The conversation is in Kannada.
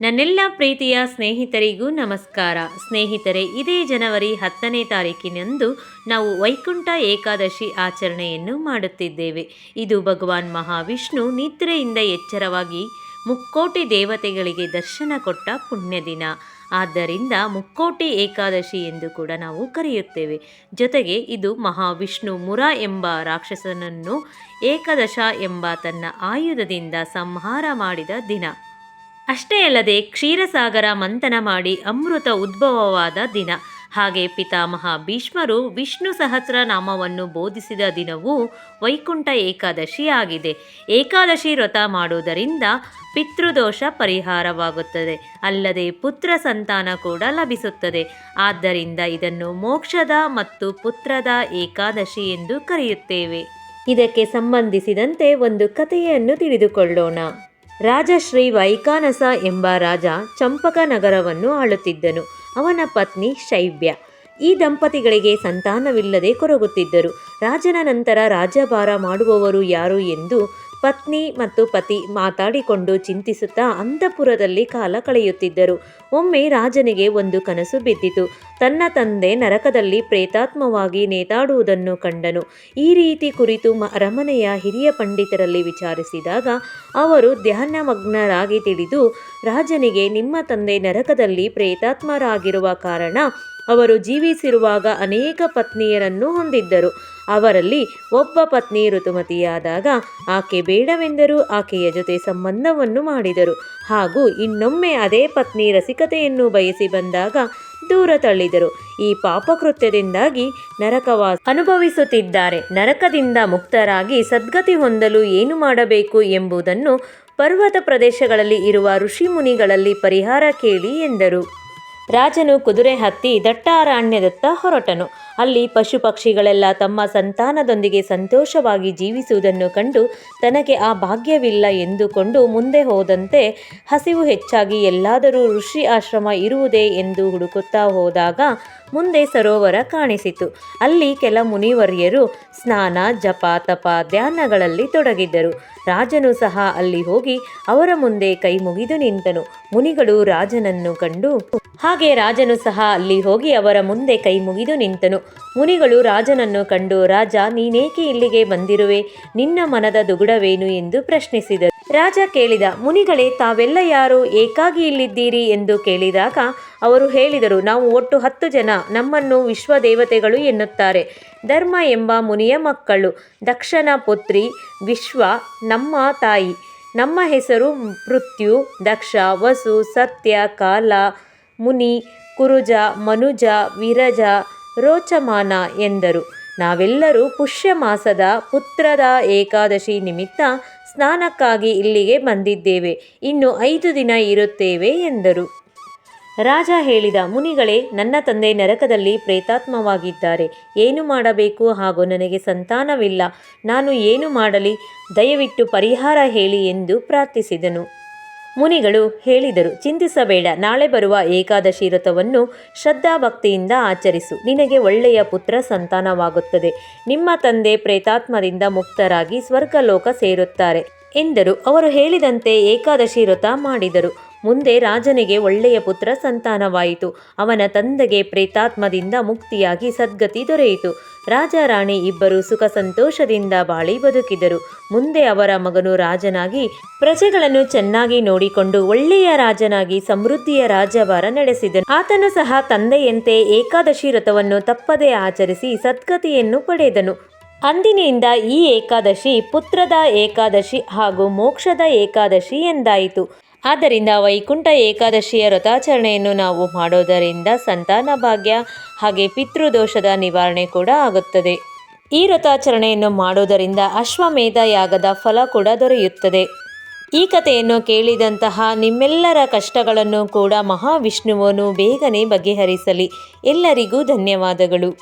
ನನ್ನೆಲ್ಲ ಪ್ರೀತಿಯ ಸ್ನೇಹಿತರಿಗೂ ನಮಸ್ಕಾರ. ಸ್ನೇಹಿತರೆ, ಇದೇ ಜನವರಿ 10ನೇ ತಾರೀಕಿನಂದು ನಾವು ವೈಕುಂಠ ಏಕಾದಶಿ ಆಚರಣೆಯನ್ನು ಮಾಡುತ್ತಿದ್ದೇವೆ. ಇದು ಭಗವಾನ್ ಮಹಾವಿಷ್ಣು ನಿದ್ರೆಯಿಂದ ಎಚ್ಚರವಾಗಿ ಮುಕ್ಕೋಟಿ ದೇವತೆಗಳಿಗೆ ದರ್ಶನ ಕೊಟ್ಟ ಪುಣ್ಯ ದಿನ. ಆದ್ದರಿಂದ ಮುಕ್ಕೋಟಿ ಏಕಾದಶಿ ಎಂದು ಕೂಡ ನಾವು ಕರೆಯುತ್ತೇವೆ. ಜೊತೆಗೆ ಇದು ಮಹಾವಿಷ್ಣು ಮುರ ಎಂಬ ರಾಕ್ಷಸನನ್ನು ಏಕದಶ ಎಂಬ ತನ್ನ ಆಯುಧದಿಂದ ಸಂಹಾರ ಮಾಡಿದ ದಿನ. ಅಷ್ಟೇ ಅಲ್ಲದೆ ಕ್ಷೀರಸಾಗರ ಮಂಥನ ಮಾಡಿ ಅಮೃತ ಉದ್ಭವವಾದ ದಿನ. ಹಾಗೆ ಪಿತಾಮಹ ಭೀಷ್ಮರು ವಿಷ್ಣು ಸಹಸ್ರನಾಮವನ್ನು ಬೋಧಿಸಿದ ದಿನವೂ ವೈಕುಂಠ ಏಕಾದಶಿ ಆಗಿದೆ. ಏಕಾದಶಿ ವ್ರತ ಮಾಡುವುದರಿಂದ ಪಿತೃದೋಷ ಪರಿಹಾರವಾಗುತ್ತದೆ, ಅಲ್ಲದೆ ಪುತ್ರ ಸಂತಾನ ಕೂಡ ಲಭಿಸುತ್ತದೆ. ಆದ್ದರಿಂದ ಇದನ್ನು ಮೋಕ್ಷದ ಮತ್ತು ಪುತ್ರದ ಏಕಾದಶಿ ಎಂದು ಕರೆಯುತ್ತೇವೆ. ಇದಕ್ಕೆ ಸಂಬಂಧಿಸಿದಂತೆ ಒಂದು ಕಥೆಯನ್ನು ತಿಳಿದುಕೊಳ್ಳೋಣ. ರಾಜ ಶ್ರೀ ವೈಖಾನಸ ಎಂಬ ರಾಜ ಚಂಪಕ ನಗರವನ್ನು ಆಳುತ್ತಿದ್ದನು. ಅವನ ಪತ್ನಿ ಶೈಬ್ಯ. ಈ ದಂಪತಿಗಳಿಗೆ ಸಂತಾನವಿಲ್ಲದೆ ಕೊರಗುತ್ತಿದ್ದರು. ರಾಜನ ನಂತರ ರಾಜ್ಯಭಾರ ಮಾಡುವವರು ಯಾರು ಎಂದು ಪತ್ನಿ ಮತ್ತು ಪತಿ ಮಾತಾಡಿಕೊಂಡು ಚಿಂತಿಸುತ್ತಾ ಅಂತಃಪುರದಲ್ಲಿ ಕಾಲ ಕಳೆಯುತ್ತಿದ್ದರು. ಒಮ್ಮೆ ರಾಜನಿಗೆ ಒಂದು ಕನಸು ಬಿದ್ದಿತು. ತನ್ನ ತಂದೆ ನರಕದಲ್ಲಿ ಪ್ರೇತಾತ್ಮವಾಗಿ ನೇತಾಡುವುದನ್ನು ಕಂಡನು. ಈ ರೀತಿ ಕುರಿತು ಅರಮನೆಯ ಹಿರಿಯ ಪಂಡಿತರಲ್ಲಿ ವಿಚಾರಿಸಿದಾಗ ಅವರು ಧ್ಯಾನಮಗ್ನರಾಗಿ ತಿಳಿದು ರಾಜನಿಗೆ, ನಿಮ್ಮ ತಂದೆ ನರಕದಲ್ಲಿ ಪ್ರೇತಾತ್ಮರಾಗಿರುವ ಕಾರಣ ಅವರು ಜೀವಿಸಿರುವಾಗ ಅನೇಕ ಪತ್ನಿಯರನ್ನು ಹೊಂದಿದ್ದರು. ಅವರಲ್ಲಿ ಒಬ್ಬ ಪತ್ನಿ ಋತುಮತಿಯಾದಾಗ ಆಕೆ ಬೇಡವೆಂದರೂ ಆಕೆಯ ಜೊತೆ ಸಂಬಂಧವನ್ನು ಮಾಡಿದರು. ಹಾಗೂ ಇನ್ನೊಮ್ಮೆ ಅದೇ ಪತ್ನಿ ರಸಿಕತೆಯನ್ನು ಬಯಸಿ ಬಂದಾಗ ದೂರ ತಳ್ಳಿದರು. ಈ ಪಾಪಕೃತ್ಯದಿಂದಾಗಿ ನರಕವಾಸ ಅನುಭವಿಸುತ್ತಿದ್ದಾರೆ. ನರಕದಿಂದ ಮುಕ್ತರಾಗಿ ಸದ್ಗತಿ ಹೊಂದಲು ಏನು ಮಾಡಬೇಕು ಎಂಬುದನ್ನು ಪರ್ವತ ಪ್ರದೇಶಗಳಲ್ಲಿ ಇರುವ ಋಷಿ ಮುನಿಗಳಲ್ಲಿ ಪರಿಹಾರ ಕೇಳಿ ಎಂದರು. ರಾಜನು ಕುದುರೆ ಹತ್ತಿ ದಟ್ಟ ಅರಣ್ಯದತ್ತ ಹೊರಟನು. ಅಲ್ಲಿ ಪಶು ಪಕ್ಷಿಗಳೆಲ್ಲ ತಮ್ಮ ಸಂತಾನದೊಂದಿಗೆ ಸಂತೋಷವಾಗಿ ಜೀವಿಸುವುದನ್ನು ಕಂಡು ತನಗೆ ಆ ಭಾಗ್ಯವಿಲ್ಲ ಎಂದುಕೊಂಡು ಮುಂದೆ ಹೋದಂತೆ ಹಸಿವು ಹೆಚ್ಚಾಗಿ ಎಲ್ಲಾದರೂ ಋಷಿ ಆಶ್ರಮ ಇರುವುದೇ ಎಂದು ಹುಡುಕುತ್ತಾ ಹೋದಾಗ ಮುಂದೆ ಸರೋವರ ಕಾಣಿಸಿತು. ಅಲ್ಲಿ ಕೆಲ ಮುನಿವರ್ಯರು ಸ್ನಾನ, ಜಪ, ತಪ, ಧ್ಯಾನಗಳಲ್ಲಿ ತೊಡಗಿದ್ದರು. ರಾಜನು ಸಹ ಅಲ್ಲಿ ಹೋಗಿ ಅವರ ಮುಂದೆ ಕೈ ಮುಗಿದು ನಿಂತನು. ಮುನಿಗಳು ರಾಜನನ್ನು ಕಂಡು ರಾಜನು ಸಹ ಅಲ್ಲಿ ಹೋಗಿ ಅವರ ಮುಂದೆ ಕೈ ಮುಗಿದು ನಿಂತನು. ಮುನಿಗಳು ರಾಜನನ್ನು ಕಂಡು, ರಾಜ, ನೀನೇಕೆ ಇಲ್ಲಿಗೆ ಬಂದಿರುವೆ? ನಿನ್ನ ಮನದ ದುಗುಡವೇನು ಎಂದು ಪ್ರಶ್ನಿಸಿದರು. ರಾಜ ಕೇಳಿದ, ಮುನಿಗಳೇ, ತಾವೆಲ್ಲ ಯಾರು, ಏಕಾಗಿ ಇಲ್ಲಿದ್ದೀರಿ ಎಂದು ಕೇಳಿದಾಗ ಅವರು ಹೇಳಿದರು, ನಾವು ಒಟ್ಟು 10 ಜನ. ನಮ್ಮನ್ನು ವಿಶ್ವದೇವತೆಗಳು ಎನ್ನುತ್ತಾರೆ. ಧರ್ಮ ಎಂಬ ಮುನಿಯ ಮಕ್ಕಳು. ದಕ್ಷನ ಪುತ್ರಿ ವಿಶ್ವ ನಮ್ಮ ತಾಯಿ. ನಮ್ಮ ಹೆಸರು ಮೃತ್ಯು, ದಕ್ಷ, ವಸು, ಸತ್ಯ, ಕಾಲ, ಮುನಿ, ಕುರುಜ, ಮನುಜ, ವಿರಜ, ರೋಚಮಾನ ಎಂದರು. ನಾವೆಲ್ಲರೂ ಪುಷ್ಯ ಮಾಸದ ಪುತ್ರದ ಏಕಾದಶಿ ನಿಮಿತ್ತ ಸ್ನಾನಕ್ಕಾಗಿ ಇಲ್ಲಿಗೆ ಬಂದಿದ್ದೇವೆ. ಇನ್ನು 5 ದಿನ ಇರುತ್ತೇವೆ ಎಂದರು. ರಾಜ ಹೇಳಿದ, ಮುನಿಗಳೇ, ನನ್ನ ತಂದೆ ನರಕದಲ್ಲಿ ಪ್ರೇತಾತ್ಮವಾಗಿದ್ದಾರೆ. ಏನು ಮಾಡಬೇಕು? ಹಾಗೂ ನನಗೆ ಸಂತಾನವಿಲ್ಲ. ನಾನು ಏನು ಮಾಡಲಿ? ದಯವಿಟ್ಟು ಪರಿಹಾರ ಹೇಳಿ ಎಂದು ಪ್ರಾರ್ಥಿಸಿದನು. ಮುನಿಗಳು ಹೇಳಿದರು, ಚಿಂತಿಸಬೇಡ. ನಾಳೆ ಬರುವ ಏಕಾದಶಿ ವ್ರತವನ್ನು ಶ್ರದ್ಧಾಭಕ್ತಿಯಿಂದ ಆಚರಿಸು. ನಿನಗೆ ಒಳ್ಳೆಯ ಪುತ್ರ ಸಂತಾನವಾಗುತ್ತದೆ. ನಿಮ್ಮ ತಂದೆ ಪ್ರೇತಾತ್ಮದಿಂದ ಮುಕ್ತರಾಗಿ ಸ್ವರ್ಗಲೋಕ ಸೇರುತ್ತಾರೆ ಎಂದರು. ಅವರು ಹೇಳಿದಂತೆ ಏಕಾದಶಿ ವ್ರತ ಮಾಡಿದರು. ಮುಂದೆ ರಾಜನಿಗೆ ಒಳ್ಳೆಯ ಪುತ್ರ ಸಂತಾನವಾಯಿತು. ಅವನ ತಂದೆಗೆ ಪ್ರೇತಾತ್ಮದಿಂದ ಮುಕ್ತಿಯಾಗಿ ಸದ್ಗತಿ ದೊರೆಯಿತು. ರಾಜ ರಾಣಿ ಇಬ್ಬರು ಸುಖ ಸಂತೋಷದಿಂದ ಬಾಳಿ ಬದುಕಿದರು. ಮುಂದೆ ಅವರ ಮಗನು ರಾಜನಾಗಿ ಪ್ರಜೆಗಳನ್ನು ಚೆನ್ನಾಗಿ ನೋಡಿಕೊಂಡು ಒಳ್ಳೆಯ ರಾಜನಾಗಿ ಸಮೃದ್ಧಿಯ ರಾಜ್ಯಭಾರ ನಡೆಸಿದನು. ಆತನು ಸಹ ತಂದೆಯಂತೆ ಏಕಾದಶಿ ವ್ರತವನ್ನು ತಪ್ಪದೇ ಆಚರಿಸಿ ಸದ್ಗತಿಯನ್ನು ಪಡೆದನು. ಅಂದಿನಿಂದ ಈ ಏಕಾದಶಿ ಪುತ್ರದ ಏಕಾದಶಿ ಹಾಗೂ ಮೋಕ್ಷದ ಏಕಾದಶಿ ಎಂದಾಯಿತು. ಆದ್ದರಿಂದ ವೈಕುಂಠ ಏಕಾದಶಿಯ ವ್ರತಾಚರಣೆಯನ್ನು ನಾವು ಮಾಡೋದರಿಂದ ಸಂತಾನ ಭಾಗ್ಯ ಹಾಗೆ ಪಿತೃದೋಷದ ನಿವಾರಣೆ ಕೂಡ ಆಗುತ್ತದೆ. ಈ ವ್ರತಾಚರಣೆಯನ್ನು ಮಾಡೋದರಿಂದ ಅಶ್ವಮೇಧ ಯಾಗದ ಫಲ ಕೂಡ ದೊರೆಯುತ್ತದೆ. ಈ ಕಥೆಯನ್ನು ಕೇಳಿದಂತಹ ನಿಮ್ಮೆಲ್ಲರ ಕಷ್ಟಗಳನ್ನು ಕೂಡ ಮಹಾವಿಷ್ಣುವನು ಬೇಗನೆ ಬಗೆಹರಿಸಲಿ. ಎಲ್ಲರಿಗೂ ಧನ್ಯವಾದಗಳು.